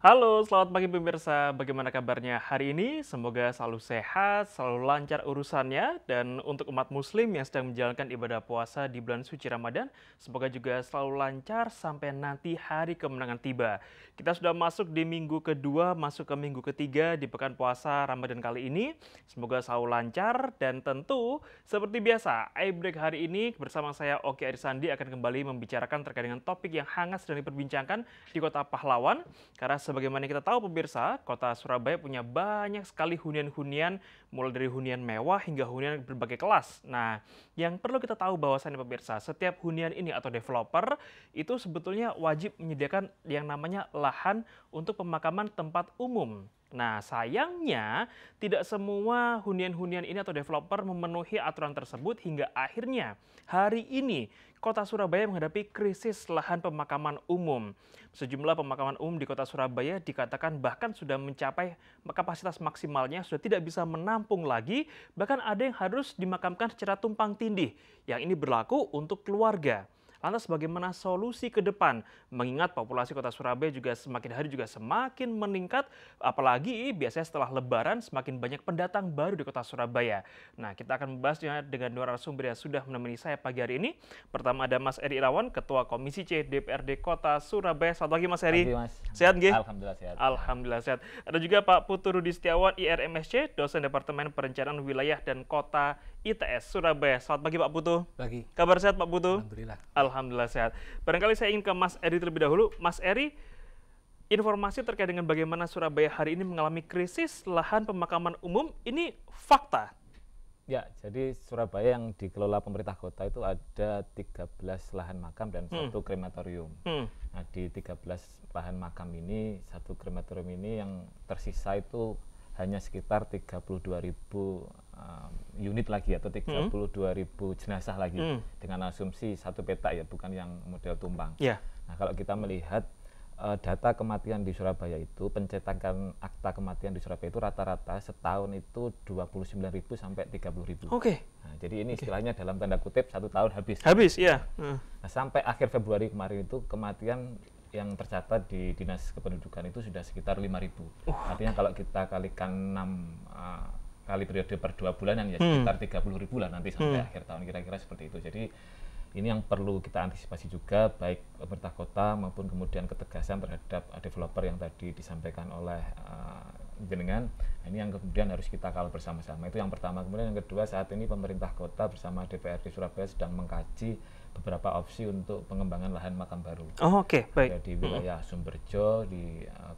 Halo, selamat pagi pemirsa. Bagaimana kabarnya hari ini? Semoga selalu sehat, selalu lancar urusannya. Dan untuk umat muslim yang sedang menjalankan ibadah puasa di bulan suci Ramadan, semoga juga selalu lancar sampai nanti hari kemenangan tiba. Kita sudah masuk di minggu kedua, masuk ke minggu ketiga di pekan puasa Ramadan kali ini. Semoga selalu lancar dan tentu seperti biasa, iBreak hari ini bersama saya Oki Arisandi akan kembali membicarakan terkait dengan topik yang hangat sedang diperbincangkan di Kota Pahlawan. Karena sebagaimana kita tahu pemirsa, kota Surabaya punya banyak sekali hunian-hunian, mulai dari hunian mewah hingga hunian berbagai kelas. Nah, yang perlu kita tahu bahwasannya pemirsa, setiap hunian ini atau developer itu sebetulnya wajib menyediakan yang namanya lahan untuk pemakaman tempat umum. Nah, sayangnya tidak semua hunian-hunian ini atau developer memenuhi aturan tersebut hingga akhirnya hari ini Kota Surabaya menghadapi krisis lahan pemakaman umum. Sejumlah pemakaman umum di Kota Surabaya dikatakan bahkan sudah mencapai kapasitas maksimalnya, sudah tidak bisa menampung lagi, bahkan ada yang harus dimakamkan secara tumpang tindih. Yang ini berlaku untuk keluarga. Lantas bagaimana solusi ke depan? Mengingat populasi Kota Surabaya juga semakin hari juga semakin meningkat, apalagi biasanya setelah Lebaran semakin banyak pendatang baru di Kota Surabaya. Nah, kita akan membahasnya dengan dua narasumber yang sudah menemani saya pagi hari ini. Pertama ada Mas Eri Irawan, Ketua Komisi C DPRD Kota Surabaya. Selamat pagi Mas Eri. Pagi, Mas. Sehat nggih? Alhamdulillah sehat. Alhamdulillah sehat. Ada juga Pak Putu Rudi Setiawan, IRMSC, dosen Departemen Perencanaan Wilayah dan Kota ITS Surabaya. Selamat pagi Pak Putu. Pagi. Kabar sehat Pak Putu? Alhamdulillah. Alhamdulillah sehat. Barangkali saya ingin ke Mas Eri terlebih dahulu. Mas Eri, informasi terkait dengan bagaimana Surabaya hari ini mengalami krisis lahan pemakaman umum, ini fakta? Ya, jadi Surabaya yang dikelola pemerintah kota itu ada 13 lahan makam dan satu krematorium. Nah, di 13 lahan makam ini, satu krematorium ini yang tersisa itu hanya sekitar 32.000 unit lagi atau 32.000 jenazah lagi dengan asumsi satu petak ya, bukan yang model tumpang. Ya. Nah, kalau kita melihat data kematian di Surabaya itu, pencetakan akta kematian di Surabaya itu rata-rata setahun itu 29.000 sampai 30.000. Oke. Nah, jadi ini istilahnya dalam tanda kutip 1 tahun habis. Habis, ya. Nah, sampai akhir Februari kemarin itu kematian yang tercatat di Dinas Kependudukan itu sudah sekitar 5.000. Artinya kalau kita kalikan 6 kali periode per 2 bulanan ya sekitar 30.000 lah nanti sampai akhir tahun, kira-kira seperti itu. Jadi ini yang perlu kita antisipasi juga, baik pemerintah kota maupun kemudian ketegasan terhadap developer yang tadi disampaikan oleh jenengan. Nah, ini yang kemudian harus kita kawal bersama-sama. Itu yang pertama. Kemudian yang kedua, saat ini pemerintah kota bersama DPRD Surabaya sedang mengkaji beberapa opsi untuk pengembangan lahan makam baru. Oh, oke, baik. Ada di wilayah Sumberjo,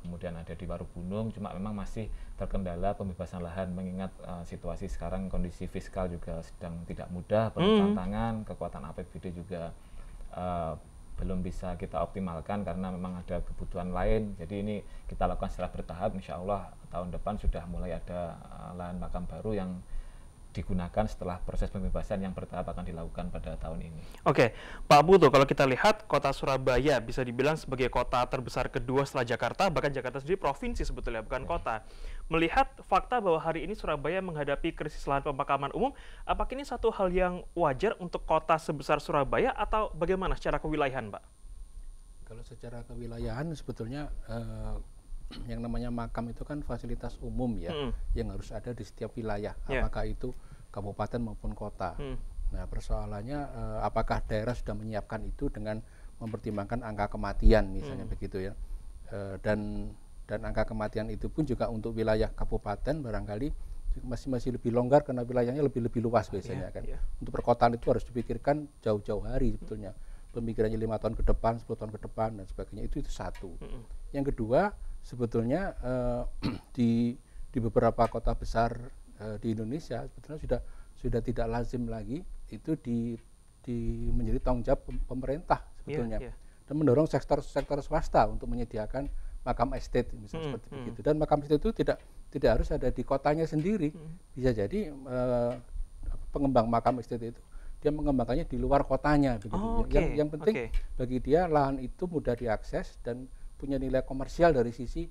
kemudian ada di Warugunung, cuma memang masih terkendala pembebasan lahan mengingat situasi sekarang kondisi fiskal juga sedang tidak mudah, penuh tantangan, kekuatan APBD juga belum bisa kita optimalkan karena memang ada kebutuhan lain. Jadi ini kita lakukan secara bertahap, insya Allah tahun depan sudah mulai ada lahan makam baru yang digunakan setelah proses pembebasan yang bertahap akan dilakukan pada tahun ini. Oke, Pak Putu, kalau kita lihat kota Surabaya bisa dibilang sebagai kota terbesar kedua setelah Jakarta, bahkan Jakarta sendiri provinsi sebetulnya, bukan kota. Melihat fakta bahwa hari ini Surabaya menghadapi krisis lahan pemakaman umum, apakah ini satu hal yang wajar untuk kota sebesar Surabaya atau bagaimana secara kewilayahan, Pak? Kalau secara kewilayahan sebetulnya yang namanya makam itu kan fasilitas umum ya, yang harus ada di setiap wilayah, apakah itu kabupaten maupun kota. Nah, persoalannya apakah daerah sudah menyiapkan itu dengan mempertimbangkan angka kematian misalnya begitu ya, dan angka kematian itu pun juga untuk wilayah kabupaten barangkali masih lebih longgar karena wilayahnya lebih luas biasanya kan. Untuk perkotaan itu harus dipikirkan jauh-jauh hari sebetulnya, pemikirannya 5 tahun ke depan, 10 tahun ke depan dan sebagainya. Itu satu. Yang kedua, sebetulnya di beberapa kota besar di Indonesia sebetulnya sudah tidak lazim lagi itu menjadi tanggung jawab pemerintah sebetulnya, dan mendorong sektor swasta untuk menyediakan makam estate misalnya seperti begitu. Dan makam estate itu tidak harus ada di kotanya sendiri, bisa jadi pengembang makam estate itu dia mengembangkannya di luar kotanya begitu. Yang penting bagi dia lahan itu mudah diakses dan punya nilai komersial dari sisi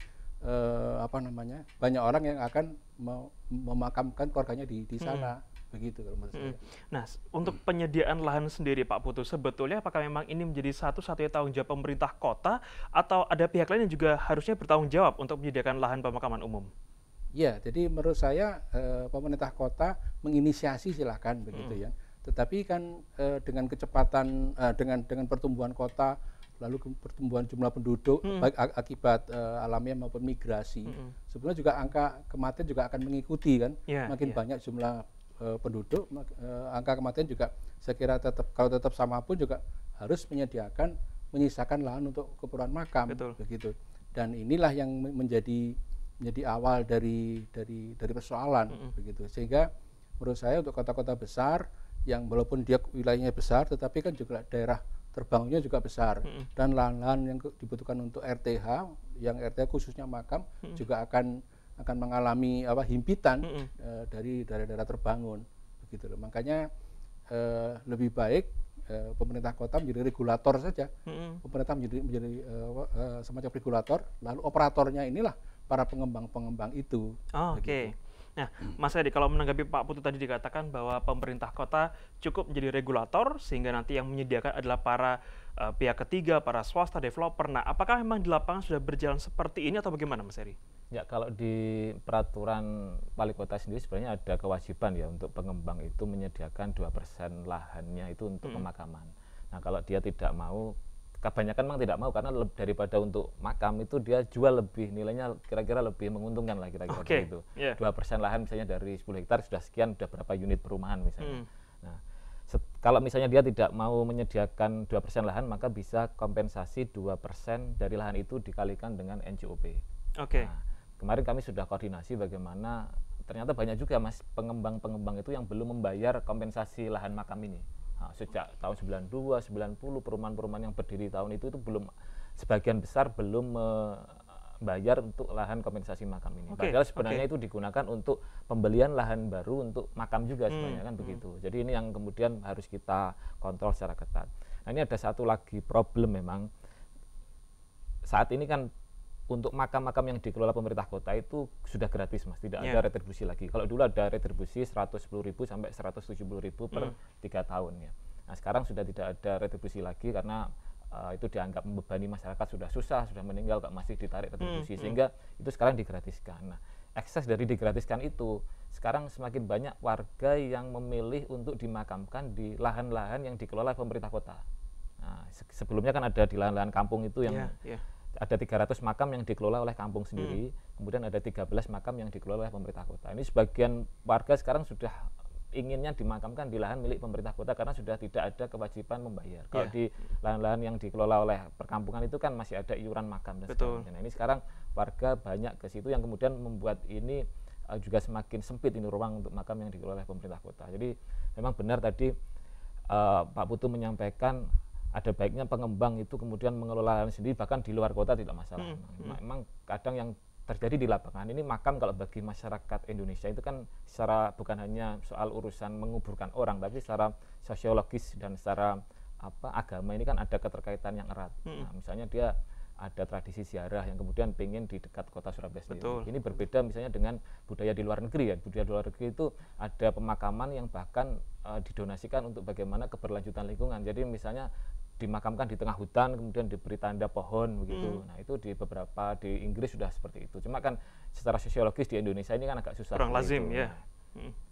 banyak orang yang akan memakamkan keluarganya di sana. begitu kalau menurut saya. Nah, untuk penyediaan lahan sendiri Pak Putu, sebetulnya apakah memang ini menjadi satu-satunya tanggung jawab pemerintah kota atau ada pihak lain yang juga harusnya bertanggung jawab untuk menyediakan lahan pemakaman umum? Ya, jadi menurut saya pemerintah kota menginisiasi silahkan begitu ya. Tetapi kan dengan kecepatan dengan pertumbuhan kota, lalu pertumbuhan jumlah penduduk baik akibat alamiah maupun migrasi, sebenarnya juga angka kematian juga akan mengikuti kan. Makin banyak jumlah penduduk, angka kematian juga saya kira kalau tetap sama pun juga harus menyisakan lahan untuk keperluan makam. Begitu. Dan inilah yang menjadi awal dari persoalan begitu. Sehingga menurut saya untuk kota-kota besar yang walaupun dia wilayahnya besar tetapi kan juga daerah terbangunnya juga besar, dan lahan-lahan yang dibutuhkan untuk RTH, yang RTH khususnya makam juga akan mengalami himpitan dari daerah-daerah terbangun begitu loh. Makanya lebih baik pemerintah kota menjadi regulator saja. Pemerintah menjadi semacam regulator, lalu operatornya inilah para pengembang-pengembang itu. Oke. Nah, Mas Edi, kalau menanggapi Pak Putu tadi dikatakan bahwa pemerintah kota cukup menjadi regulator sehingga nanti yang menyediakan adalah para pihak ketiga, para swasta, developer. Nah, apakah memang di lapangan sudah berjalan seperti ini atau bagaimana, Mas Edi? Ya, kalau di peraturan wali kota sendiri sebenarnya ada kewajiban ya untuk pengembang itu menyediakan 2% lahannya itu untuk pemakaman. Nah, kalau dia tidak mau, kebanyakan memang tidak mau karena daripada untuk makam itu dia jual lebih, nilainya kira-kira lebih menguntungkan lah kira-kira begitu. 2% lahan misalnya dari 10 hektar sudah sekian, sudah berapa unit perumahan misalnya. Nah, kalau misalnya dia tidak mau menyediakan 2% lahan, maka bisa kompensasi 2% dari lahan itu dikalikan dengan NJOP. Nah, kemarin kami sudah koordinasi bagaimana ternyata banyak juga Mas pengembang-pengembang itu yang belum membayar kompensasi lahan makam ini. Nah, sejak tahun 92, 90 perumahan-perumahan yang berdiri tahun itu belum, sebagian besar belum membayar untuk lahan kompensasi makam ini. Padahal sebenarnya itu digunakan untuk pembelian lahan baru untuk makam juga sebenarnya kan begitu. Jadi ini yang kemudian harus kita kontrol secara ketat. Nah, ini ada satu lagi problem memang. Saat ini kan untuk makam-makam yang dikelola pemerintah kota itu sudah gratis Mas, tidak ada retribusi lagi. Kalau dulu ada retribusi 110.000 sampai 170.000 per 3 tahun ya. Nah, sekarang sudah tidak ada retribusi lagi karena itu dianggap membebani masyarakat, sudah susah, sudah meninggal kok masih ditarik retribusi, sehingga itu sekarang digratiskan. Nah, ekses dari digratiskan itu sekarang semakin banyak warga yang memilih untuk dimakamkan di lahan-lahan yang dikelola pemerintah kota. Nah, sebelumnya kan ada di lahan-lahan kampung itu yang ada 300 makam yang dikelola oleh kampung sendiri, kemudian ada 13 makam yang dikelola oleh pemerintah kota. Ini sebagian warga sekarang sudah inginnya dimakamkan di lahan milik pemerintah kota karena sudah tidak ada kewajiban membayar. Kalau di lahan-lahan yang dikelola oleh perkampungan itu kan masih ada iuran makam dan sebagainya. Nah, ini sekarang warga banyak ke situ yang kemudian membuat ini juga semakin sempit ini ruang untuk makam yang dikelola oleh pemerintah kota. Jadi memang benar tadi Pak Putu menyampaikan ada baiknya pengembang itu kemudian mengelola lahan sendiri bahkan di luar kota tidak masalah. Memang kadang yang terjadi di lapangan ini makam kalau bagi masyarakat Indonesia itu kan secara bukan hanya soal urusan menguburkan orang, tapi secara sosiologis dan secara agama ini kan ada keterkaitan yang erat. Nah, misalnya dia ada tradisi ziarah yang kemudian pengen di dekat kota Surabaya sendiri. Ini berbeda misalnya dengan budaya di luar negeri ya. Budaya di luar negeri itu ada pemakaman yang bahkan didonasikan untuk bagaimana keberlanjutan lingkungan. Jadi misalnya dimakamkan di tengah hutan kemudian diberi tanda pohon begitu. Nah, itu di beberapa di Inggris sudah seperti itu. Cuma kan secara sosiologis di Indonesia ini kan agak susah. Kurang lazim ya.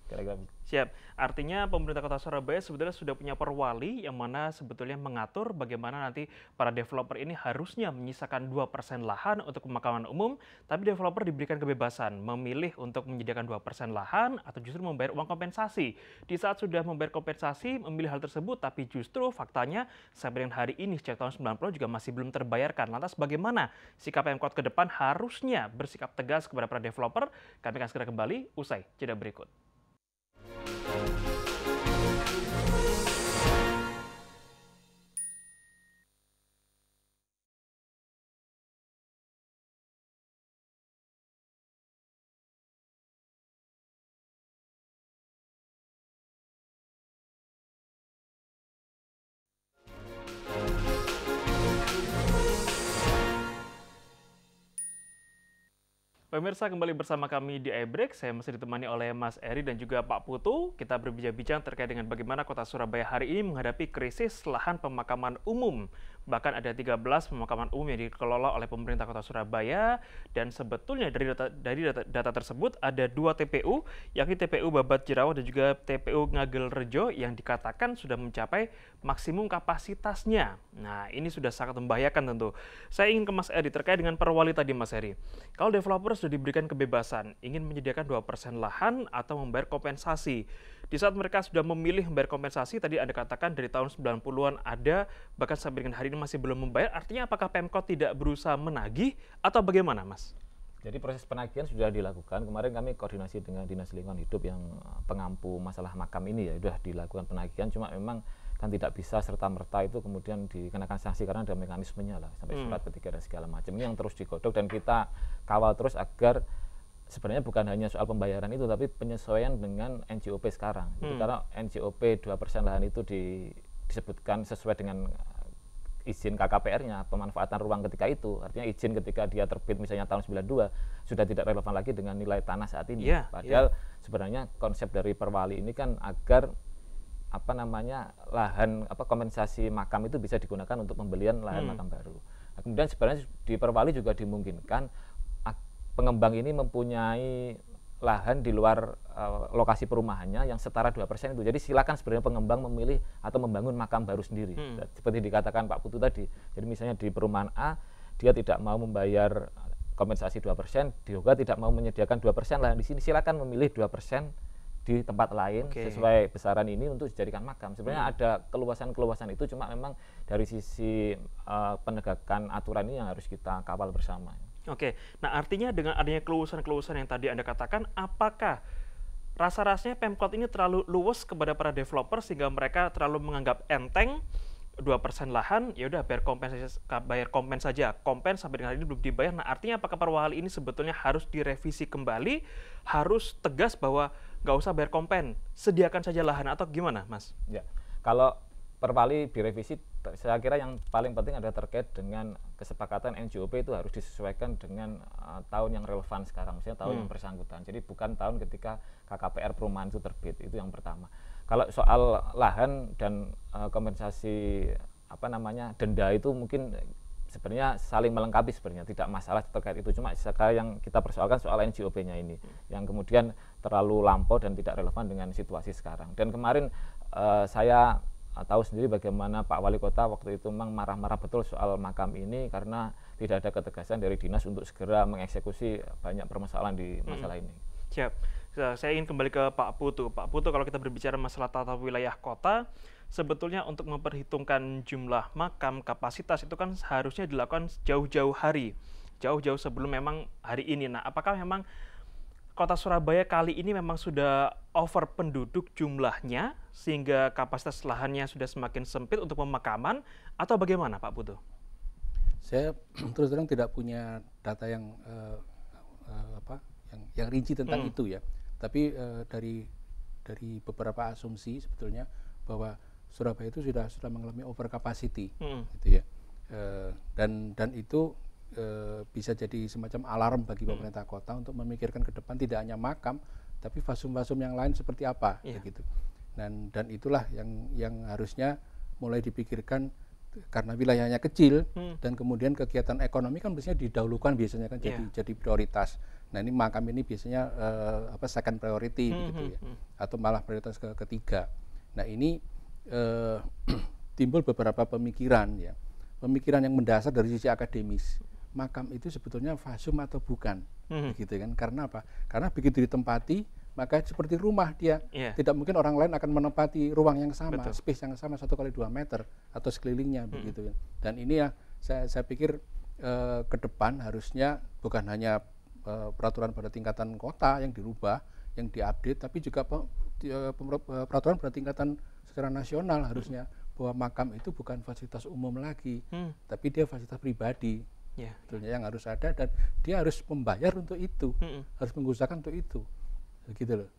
Kira-kira. Siap. Artinya pemerintah Kota Surabaya sebetulnya sudah punya perwali yang mana sebetulnya mengatur bagaimana nanti para developer ini harusnya menyisakan 2% lahan untuk pemakaman umum, tapi developer diberikan kebebasan memilih untuk menyediakan 2% lahan atau justru membayar uang kompensasi. Di saat sudah membayar kompensasi, memilih hal tersebut, tapi justru faktanya sampai dengan hari ini sejak tahun 90 juga masih belum terbayarkan. Lantas bagaimana sikap Pemkot ke depan harusnya bersikap tegas kepada para developer? Kami akan segera kembali usai jeda berikut. Pemirsa, kembali bersama kami di iBreak. Saya masih ditemani oleh Mas Eri dan juga Pak Putu. Kita berbincang-bincang terkait dengan bagaimana Kota Surabaya hari ini menghadapi krisis lahan pemakaman umum. Bahkan ada 13 pemakaman umum yang dikelola oleh pemerintah Kota Surabaya. Dan sebetulnya dari data tersebut ada 2 TPU, yakni TPU Babat Jerawat dan juga TPU Ngagel Rejo yang dikatakan sudah mencapai maksimum kapasitasnya. Nah, ini sudah sangat membahayakan tentu. Saya ingin ke Mas Eri terkait dengan perwali tadi, Mas Eri. Kalau developer sudah diberikan kebebasan, ingin menyediakan 2% lahan atau membayar kompensasi. Di saat mereka sudah memilih membayar kompensasi, tadi Anda katakan dari tahun 90-an ada, bahkan sampai dengan hari ini masih belum membayar, artinya apakah Pemkot tidak berusaha menagih atau bagaimana, Mas? Jadi proses penagihan sudah dilakukan. Kemarin kami koordinasi dengan Dinas Lingkungan Hidup yang pengampu masalah makam ini ya, sudah dilakukan penagihan, cuma memang kan tidak bisa serta-merta itu kemudian dikenakan sanksi karena ada mekanismenya lah, sampai surat ketiga dan segala macam. Ini yang terus digodok dan kita kawal terus agar sebenarnya bukan hanya soal pembayaran itu, tapi penyesuaian dengan NJOP sekarang. Jadi karena NJOP 2% lahan itu disebutkan sesuai dengan izin KKPR-nya, pemanfaatan ruang ketika itu, artinya izin ketika dia terbit misalnya tahun 92 sudah tidak relevan lagi dengan nilai tanah saat ini. Padahal sebenarnya konsep dari perwali ini kan agar lahan kompensasi makam itu bisa digunakan untuk pembelian lahan makam baru. Nah, kemudian sebenarnya di perwali juga dimungkinkan pengembang ini mempunyai lahan di luar lokasi perumahannya yang setara 2% itu. Jadi silakan sebenarnya pengembang memilih atau membangun makam baru sendiri. Seperti dikatakan Pak Putu tadi. Jadi misalnya di perumahan A dia tidak mau membayar kompensasi 2%, juga tidak mau menyediakan 2% lahan di sini, silakan memilih 2% di tempat lain sesuai besaran ini untuk dijadikan makam. Sebenarnya ada keluasan-keluasan itu, cuma memang dari sisi penegakan aturan ini yang harus kita kawal bersama. Nah artinya dengan adanya keluasan-keluasan yang tadi Anda katakan, apakah rasa-rasanya Pemkot ini terlalu luwes kepada para developer sehingga mereka terlalu menganggap enteng 2% lahan, ya udah bayar kompens saja, kompens sampai dengan hari ini belum dibayar. Nah artinya apakah perwali ini sebetulnya harus direvisi kembali, harus tegas bahwa nggak usah bayar kompen, sediakan saja lahan, atau gimana, Mas? Ya, kalau perwali direvisi, saya kira yang paling penting adalah terkait dengan kesepakatan NJOP itu harus disesuaikan dengan tahun yang relevan sekarang, misalnya tahun yang bersangkutan. Jadi bukan tahun ketika KKPR perumahan itu terbit, itu yang pertama. Kalau soal lahan dan kompensasi denda itu mungkin sebenarnya saling melengkapi, sebenarnya tidak masalah terkait itu. Cuma sekarang yang kita persoalkan soal NJOP-nya ini yang kemudian terlalu lampau dan tidak relevan dengan situasi sekarang. Dan kemarin saya tahu sendiri bagaimana Pak Wali Kota waktu itu memang marah-marah betul soal makam ini karena tidak ada ketegasan dari dinas untuk segera mengeksekusi banyak permasalahan di masalah ini. Siap. Saya ingin kembali ke Pak Putu. Pak Putu, kalau kita berbicara masalah tata wilayah kota, sebetulnya untuk memperhitungkan jumlah makam, kapasitas itu kan seharusnya dilakukan jauh-jauh hari, jauh-jauh sebelum memang hari ini. Nah, apakah memang Kota Surabaya kali ini memang sudah over penduduk jumlahnya sehingga kapasitas lahannya sudah semakin sempit untuk pemakaman, atau bagaimana, Pak Putu? Saya terus terang tidak punya data yang rinci tentang itu ya. Tapi dari beberapa asumsi sebetulnya bahwa Surabaya itu sudah mengalami over capacity, gitu ya. Dan itu bisa jadi semacam alarm bagi pemerintah kota untuk memikirkan ke depan tidak hanya makam, tapi fasum-fasum yang lain seperti apa, gitu. Dan itulah yang harusnya mulai dipikirkan, karena wilayahnya kecil dan kemudian kegiatan ekonomi kan biasanya didahulukan, biasanya kan jadi prioritas. Nah ini makam ini biasanya second priority begitu ya, atau malah prioritas ketiga. Nah ini timbul beberapa pemikiran ya, pemikiran yang mendasar dari sisi akademis. Makam itu sebetulnya fasum atau bukan, gitu kan? Karena apa? Karena begitu ditempati maka seperti rumah dia, tidak mungkin orang lain akan menempati ruang yang sama, space yang sama 1 kali 2 meter atau sekelilingnya, begitu kan. Dan ini ya saya pikir ke depan harusnya bukan hanya peraturan pada tingkatan kota yang dirubah, yang diupdate, tapi juga peraturan pada tingkatan secara nasional harusnya bahwa makam itu bukan fasilitas umum lagi, tapi dia fasilitas pribadi. Sebetulnya yang harus ada, dan dia harus membayar untuk itu, harus mengusahakan untuk itu. Begitu loh.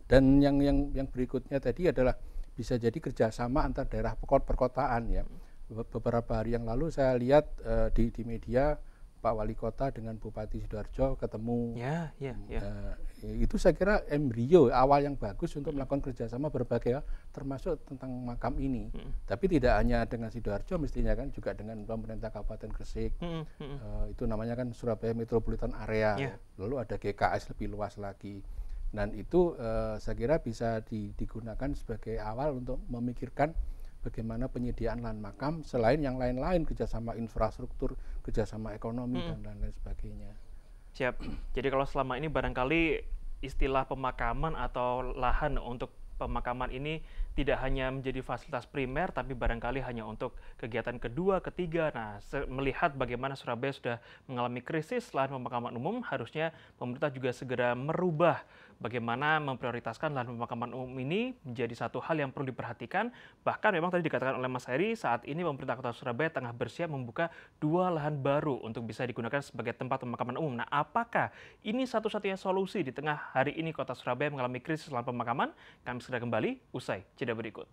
Dan yang berikutnya tadi adalah bisa jadi kerjasama antar daerah perkotaan ya. Beberapa hari yang lalu saya lihat di media Pak Wali Kota dengan Bupati Sidoarjo ketemu. Itu saya kira embrio awal yang bagus untuk melakukan kerjasama berbagai hal, termasuk tentang makam ini. Tapi tidak hanya dengan Sidoarjo, mestinya kan juga dengan pemerintah Kabupaten Gresik. Itu namanya kan Surabaya Metropolitan Area. Lalu ada GKS lebih luas lagi. Dan itu saya kira bisa digunakan sebagai awal untuk memikirkan bagaimana penyediaan lahan makam selain yang lain-lain, kerjasama infrastruktur, kerjasama ekonomi, dan lain-lain sebagainya. Siap. Jadi kalau selama ini barangkali istilah pemakaman atau lahan untuk pemakaman ini tidak hanya menjadi fasilitas primer, tapi barangkali hanya untuk kegiatan kedua, ketiga. Nah, melihat bagaimana Surabaya sudah mengalami krisis lahan pemakaman umum, harusnya pemerintah juga segera merubah bagaimana memprioritaskan lahan pemakaman umum ini menjadi satu hal yang perlu diperhatikan. Bahkan memang tadi dikatakan oleh Mas Heri, saat ini pemerintah Kota Surabaya tengah bersiap membuka 2 lahan baru untuk bisa digunakan sebagai tempat pemakaman umum. Nah, apakah ini satu-satunya solusi di tengah hari ini Kota Surabaya mengalami krisis lahan pemakaman? Kami segera kembali usai jeda berikut.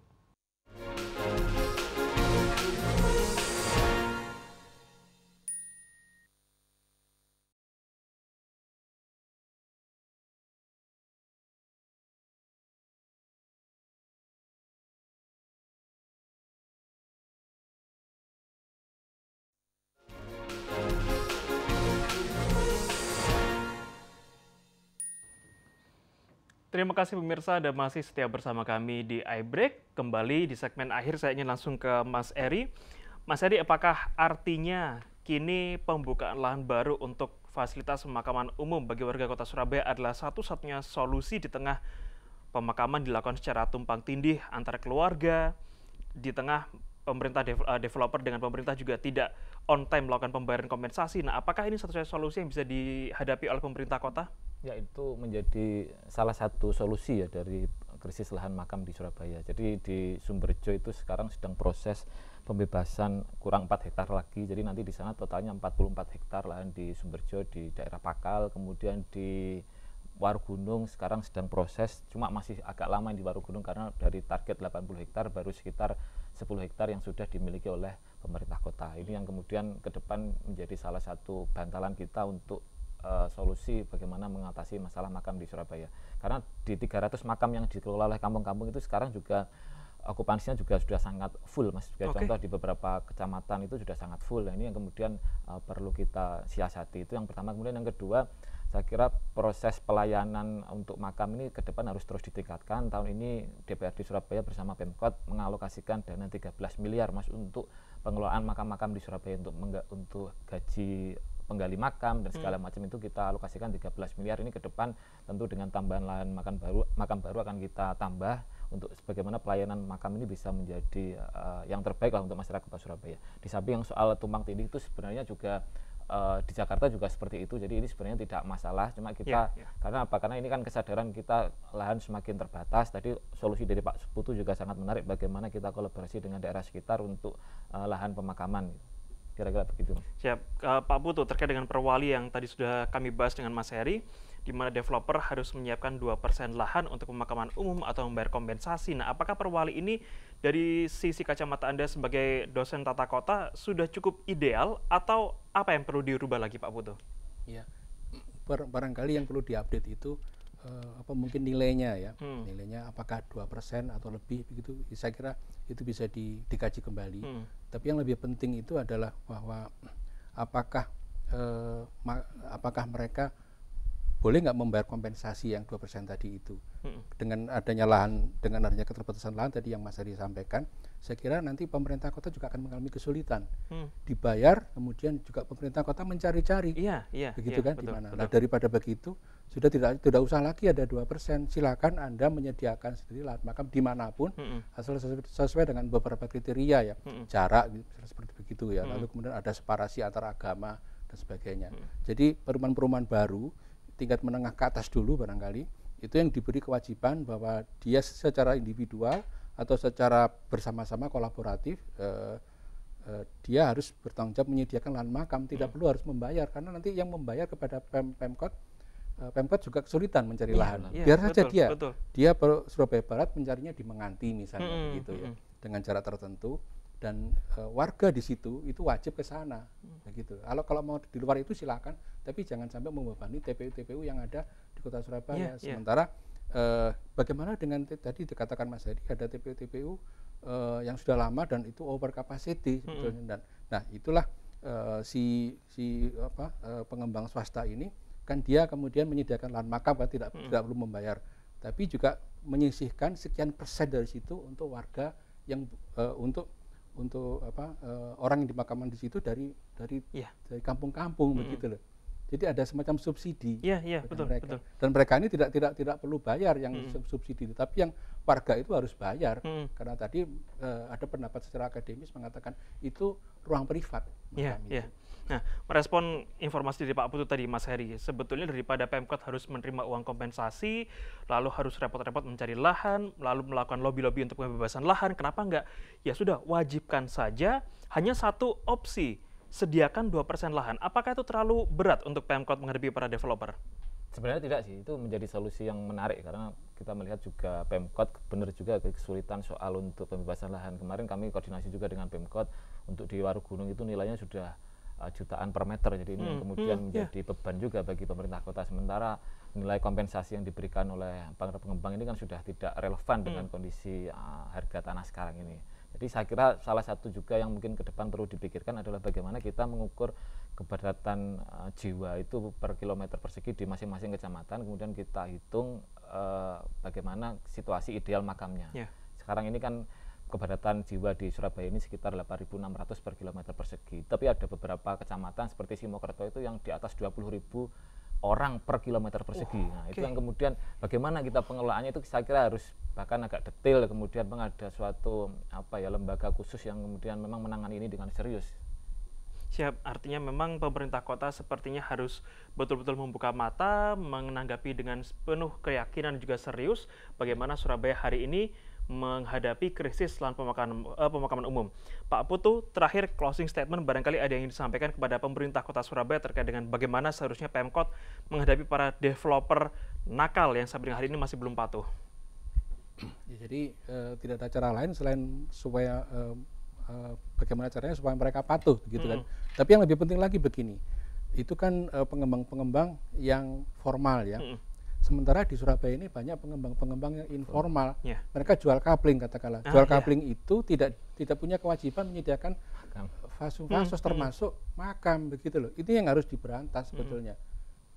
Terima kasih pemirsa Anda masih setia bersama kami di iBreak. Kembali di segmen akhir saya ingin langsung ke Mas Eri. Mas Eri, apakah artinya kini pembukaan lahan baru untuk fasilitas pemakaman umum bagi warga Kota Surabaya adalah satu-satunya solusi di tengah pemakaman dilakukan secara tumpang tindih antara keluarga, di tengah pemerintah developer dengan pemerintah juga tidak on time melakukan pembayaran kompensasi. Nah, apakah ini satu-satunya solusi yang bisa dihadapi oleh pemerintah kota? Ya, itu menjadi salah satu solusi ya dari krisis lahan makam di Surabaya. Jadi di Sumberjo itu sekarang sedang proses pembebasan kurang 4 hektar lagi. Jadi nanti di sana totalnya 44 hektar lahan di Sumberjo di daerah Pakal, kemudian di Warugunung sekarang sedang proses, cuma masih agak lama di Warugunung karena dari target 80 hektar baru sekitar 10 hektar yang sudah dimiliki oleh pemerintah kota. Ini yang kemudian ke depan menjadi salah satu bantalan kita untuk solusi bagaimana mengatasi masalah makam di Surabaya. Karena di 300 makam yang dikelola oleh kampung-kampung itu sekarang juga okupansinya juga sudah sangat full, Mas. Contoh di beberapa kecamatan itu sudah sangat full. Nah, ini yang kemudian perlu kita siasati. Itu yang pertama. Kemudian yang kedua, saya kira proses pelayanan untuk makam ini ke depan harus terus ditingkatkan. Tahun ini DPRD Surabaya bersama Pemkot mengalokasikan dana 13 miliar, Mas, untuk pengelolaan makam-makam di Surabaya untuk gaji penggali makam dan segala macam itu kita alokasikan 13 miliar. Ini ke depan tentu dengan tambahan lahan makam baru akan kita tambah untuk bagaimana pelayanan makam ini bisa menjadi yang terbaik lah untuk masyarakat Kota Surabaya. Di samping yang soal tumpang tindih itu sebenarnya juga di Jakarta juga seperti itu. Jadi ini sebenarnya tidak masalah, cuma kita karena apa? Karena ini kan kesadaran kita lahan semakin terbatas. Tadi solusi dari Pak Putu juga sangat menarik, bagaimana kita kolaborasi dengan daerah sekitar untuk lahan pemakaman. Kira-kira begitu. Siap. Pak Putu, terkait dengan perwali yang tadi sudah kami bahas dengan Mas Heri, di mana developer harus menyiapkan 2% lahan untuk pemakaman umum atau membayar kompensasi. Nah, apakah perwali ini dari sisi kacamata Anda sebagai dosen tata kota sudah cukup ideal atau apa yang perlu dirubah lagi, Pak Putu? Ya, barangkali yang perlu diupdate itu mungkin nilainya ya, nilainya apakah 2% atau lebih begitu. Saya kira itu bisa dikaji kembali. Tapi yang lebih penting itu adalah bahwa apakah mereka boleh nggak membayar kompensasi yang 2% tadi itu. Dengan adanya keterbatasan lahan tadi yang Mas Heri sampaikan, saya kira nanti pemerintah kota juga akan mengalami kesulitan dibayar, kemudian juga pemerintah kota mencari-cari, begitu kan, di mana. Nah, daripada begitu sudah tidak usah lagi ada 2%. Silakan Anda menyediakan sendiri lahan makam dimanapun, asal sesuai dengan beberapa kriteria ya, jarak seperti begitu ya. Lalu kemudian ada separasi antar agama dan sebagainya. Jadi perumahan-perumahan baru tingkat menengah ke atas dulu barangkali itu yang diberi kewajiban bahwa dia secara individual atau secara bersama-sama kolaboratif dia harus bertanggung jawab menyediakan lahan makam, tidak perlu harus membayar, karena nanti yang membayar kepada Pemkot juga kesulitan mencari lahan. Biar saja dia Surabaya Barat mencarinya di Menganti misalnya, gitu ya, dengan jarak tertentu. dan warga di situ itu wajib ke sana, begitu. Kalau mau di luar itu silakan, tapi jangan sampai membebani TPU-TPU yang ada di Kota Surabaya. Sementara bagaimana dengan tadi dikatakan Mas Heri, ada TPU-TPU yang sudah lama dan itu over capacity sebetulnya. Dan nah itulah pengembang swasta ini kan dia kemudian menyediakan lahan makam kan tidak perlu membayar, tapi juga menyisihkan sekian persen dari situ untuk warga yang orang yang dimakamkan di situ dari kampung-kampung begitu loh. Jadi ada semacam subsidi betul, mereka. Dan mereka ini tidak perlu bayar yang subsidi itu, tapi yang warga itu harus bayar karena tadi ada pendapat secara akademis mengatakan itu ruang privat. Nah, merespon informasi dari Pak Putu tadi, Mas Heri, sebetulnya daripada Pemkot harus menerima uang kompensasi, lalu harus repot-repot mencari lahan, lalu melakukan lobby-lobby untuk pembebasan lahan, kenapa enggak? Ya sudah, wajibkan saja hanya satu opsi, sediakan 2% lahan. Apakah itu terlalu berat untuk Pemkot menghadapi para developer? Sebenarnya tidak sih, itu menjadi solusi yang menarik karena kita melihat juga Pemkot benar juga kesulitan soal untuk pembebasan lahan. Kemarin kami koordinasi juga dengan Pemkot untuk di Warugunung itu nilainya sudah jutaan per meter, jadi ini yang kemudian menjadi beban juga bagi pemerintah kota. Sementara nilai kompensasi yang diberikan oleh para pengembang ini kan sudah tidak relevan dengan kondisi harga tanah sekarang ini. Jadi saya kira salah satu juga yang mungkin ke depan perlu dipikirkan adalah bagaimana kita mengukur kepadatan jiwa itu per kilometer persegi di masing-masing kecamatan, kemudian kita hitung bagaimana situasi ideal makamnya. Sekarang ini kan kepadatan jiwa di Surabaya ini sekitar 8.600 per kilometer persegi, tapi ada beberapa kecamatan seperti Simokerto itu yang di atas 20.000 orang per kilometer persegi. Nah, itu yang kemudian bagaimana kita pengelolaannya itu saya kira harus bahkan agak detail, kemudian ada suatu lembaga khusus yang kemudian memang menangani ini dengan serius. Siap, artinya memang pemerintah kota sepertinya harus betul-betul membuka mata, menanggapi dengan penuh keyakinan juga serius bagaimana Surabaya hari ini menghadapi krisis lahan pemakaman umum. Pak Putu, terakhir closing statement, barangkali ada yang ingin disampaikan kepada pemerintah kota Surabaya terkait dengan bagaimana seharusnya Pemkot menghadapi para developer nakal yang sampai hari ini masih belum patuh. Jadi tidak ada cara lain selain supaya bagaimana caranya supaya mereka patuh gitu kan. Tapi yang lebih penting lagi begini, itu kan pengembang-pengembang yang formal ya. Sementara di Surabaya ini banyak pengembang-pengembang yang informal. Mereka jual kapling katakanlah. Jual kapling itu tidak punya kewajiban menyediakan fasos termasuk makam begitu loh. Itu yang harus diberantas sebetulnya.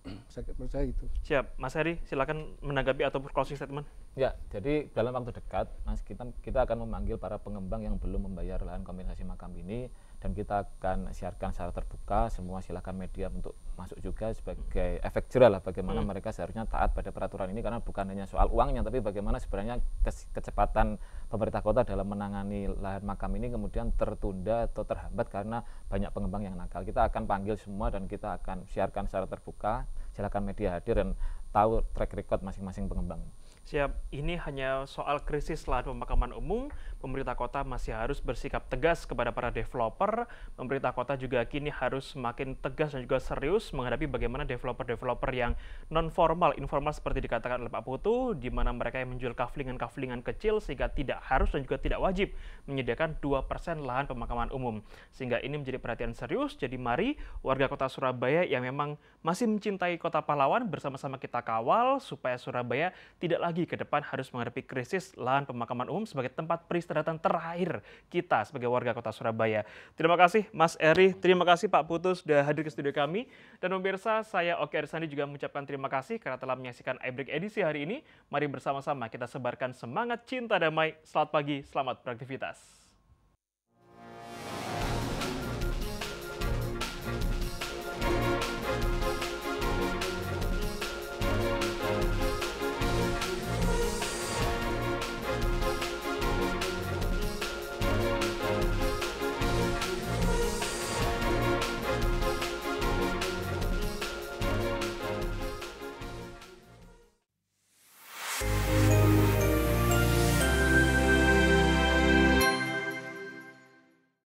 Menurut saya itu. Siap, Mas Heri, silakan menanggapi atau closing statement. Ya, jadi dalam waktu dekat, Mas, kita akan memanggil para pengembang yang belum membayar lahan kompensasi makam ini, dan kita akan siarkan secara terbuka. Semua silakan media untuk masuk juga sebagai efek jerah lah bagaimana mereka seharusnya taat pada peraturan ini, karena bukan hanya soal uangnya, tapi bagaimana sebenarnya kecepatan pemerintah kota dalam menangani lahan makam ini kemudian tertunda atau terhambat karena banyak pengembang yang nakal. Kita akan panggil semua dan kita akan siarkan secara terbuka. Silakan media hadir dan tahu track record masing-masing pengembang. Siap, ini hanya soal krisis lahan pemakaman umum. Pemerintah kota masih harus bersikap tegas kepada para developer. Pemerintah kota juga kini harus semakin tegas dan juga serius menghadapi bagaimana developer-developer yang non-formal, informal seperti dikatakan oleh Pak Putu, di mana mereka yang menjual kaflingan-kaflingan kecil sehingga tidak harus dan juga tidak wajib menyediakan 2% lahan pemakaman umum. Sehingga ini menjadi perhatian serius. Jadi mari warga kota Surabaya yang memang masih mencintai kota pahlawan, bersama-sama kita kawal supaya Surabaya tidak lagi ke depan harus menghadapi krisis lahan pemakaman umum sebagai tempat peristirahatan terakhir kita sebagai warga kota Surabaya. Terima kasih Mas Eri, terima kasih Pak Putu sudah hadir ke studio kami. Dan pemirsa, saya Oki Arisandi juga mengucapkan terima kasih karena telah menyaksikan iBreak edisi hari ini. Mari bersama-sama kita sebarkan semangat cinta damai. Selamat pagi, selamat beraktivitas.